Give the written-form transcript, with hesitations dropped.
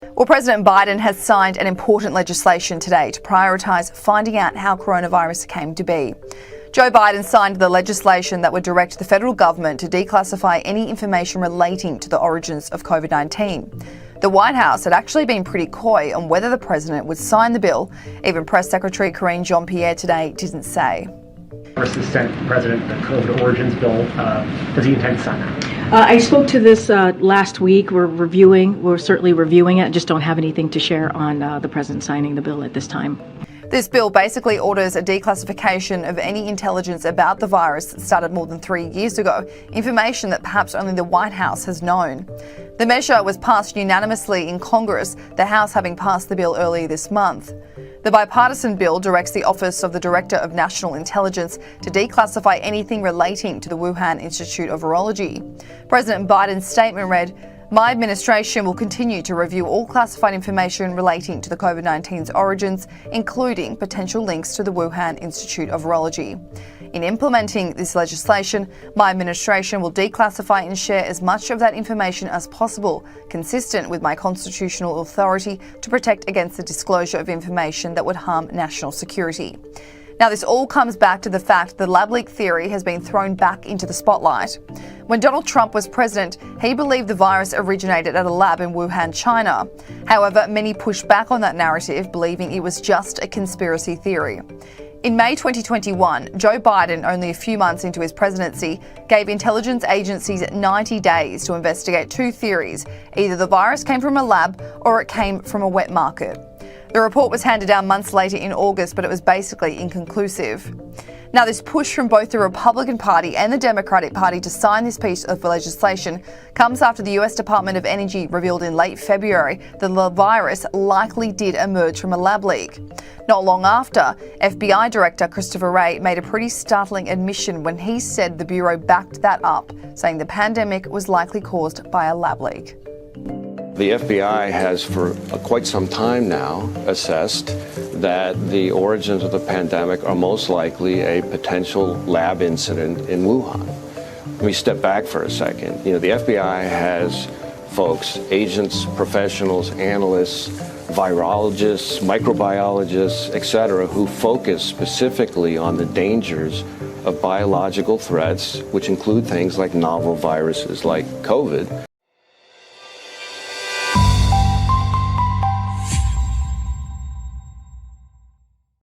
Well, President Biden has signed an important legislation today to prioritise finding out how coronavirus came to be. Joe Biden signed the legislation that would direct the federal government to declassify any information relating to the origins of COVID-19. The White House had actually been pretty coy on whether the president would sign the bill. Even Press Secretary Karine Jean-Pierre today didn't say. Versus sent the president the COVID origins bill. Does he intend to sign that? I spoke to this last week. We're certainly reviewing it. Just don't have anything to share on the president signing the bill at this time. This bill basically orders a declassification of any intelligence about the virus that started more than 3 years ago, information that perhaps only the White House has known. The measure was passed unanimously in Congress, the House having passed the bill earlier this month. The bipartisan bill directs the Office of the Director of National Intelligence to declassify anything relating to the Wuhan Institute of Virology. President Biden's statement read, "My administration will continue to review all classified information relating to the COVID-19's origins, including potential links to the Wuhan Institute of Virology. In implementing this legislation, my administration will declassify and share as much of that information as possible, consistent with my constitutional authority to protect against the disclosure of information that would harm national security." Now, this all comes back to the fact the lab leak theory has been thrown back into the spotlight. When Donald Trump was president, he believed the virus originated at a lab in Wuhan, China. However, many pushed back on that narrative, believing it was just a conspiracy theory. In May 2021, Joe Biden, only a few months into his presidency, gave intelligence agencies 90 days to investigate two theories. Either the virus came from a lab or it came from a wet market. The report was handed down months later in August, but it was basically inconclusive. Now, this push from both the Republican Party and the Democratic Party to sign this piece of legislation comes after the US Department of Energy revealed in late February that the virus likely did emerge from a lab leak. Not long after, FBI Director Christopher Wray made a pretty startling admission when he said the Bureau backed that up, saying the pandemic was likely caused by a lab leak. The FBI has for quite some time now assessed that the origins of the pandemic are most likely a potential lab incident in Wuhan. Let me step back for a second. The FBI has folks, agents, professionals, analysts, virologists, microbiologists, etc., who focus specifically on the dangers of biological threats, which include things like novel viruses like COVID,